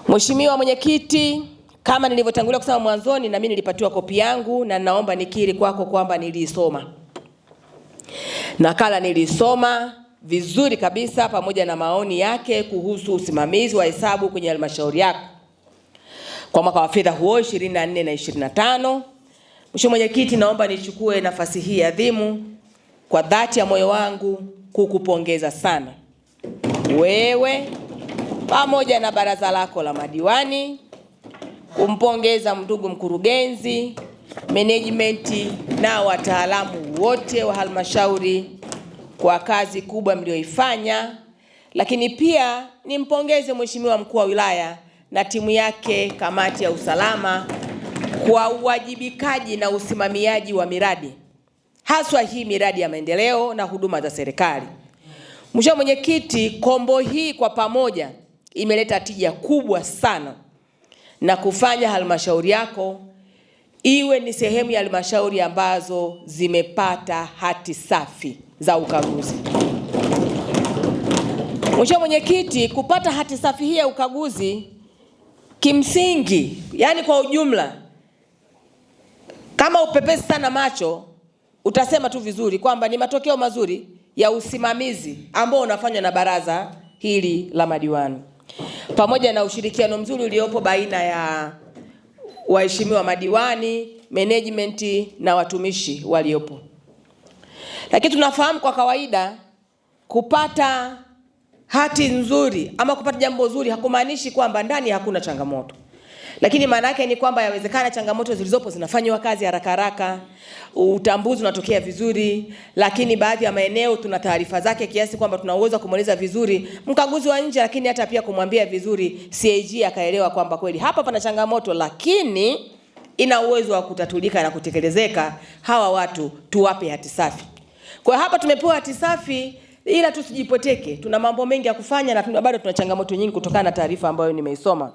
Mheshimiwa Mwenyekiti, kama nilivyotangulia kusema mwanzoni, na mimi nilipatiwa kopi yangu na naomba nikiri kwako kwamba nilisoma. Nakala nilisoma vizuri kabisa pamoja na maoni yake kuhusu usimamizi wa hesabu kwenye halmashauri yako kwa mwaka wa fedha huo 24 na 25. Mheshimiwa Mwenyekiti, naomba nichukue nafasi hii adhimu kwa dhati ya moyo wangu kukupongeza sana wewe pamoja na baraza lako la madiwani, kumpongeza ndugu mkurugenzi, management na wataalamu wote wa halmashauri kwa kazi kubwa mlioifanya, lakini pia nimpongeze Mheshimiwa mkuu wa wilaya na timu yake, kamati ya usalama, kwa uwajibikaji na usimamiaji wa miradi, haswa hii miradi ya maendeleo na huduma za serikali. Mheshimiwa Mwenyekiti, kombo hii kwa pamoja imeleta tija kubwa sana na kufanya halmashauri yako iwe ni sehemu ya halmashauri ambazo zimepata hati safi za ukaguzi. Mheshimiwa Mwenyekiti, kupata hati safi hii ya ukaguzi kimsingi, yani kwa ujumla, kama upepesi sana macho utasema tu vizuri kwamba ni matokeo mazuri ya usimamizi ambao unafanywa na baraza hili la madiwani, pamoja na ushirikiano mzuri uliopo baina ya waheshimiwa madiwani, management na watumishi waliopo. Lakini tunafahamu kwa kawaida kupata hati nzuri ama kupata jambo zuri hakumaanishi kwamba ndani hakuna changamoto. Lakini maana yake ni kwamba yawezekana changamoto zilizopo zinafanywa kazi haraka haraka, utambuzi unatokea vizuri, lakini baadhi ya maeneo tuna taarifa zake kiasi kwamba tuna uwezo kumweleza vizuri mkaguzi wa nje, lakini hata pia kumwambia vizuri CAG akaelewa kwamba kweli hapa pana changamoto, lakini ina uwezo wa kutatulika na kutekelezeka. Hawa watu tuwape hati safi. Kwa hapa tumepewa hati safi, ila tusijipoteke. Tuna mambo mengi ya kufanya na bado tuna changamoto nyingi kutokana na taarifa ambayo nimeisoma.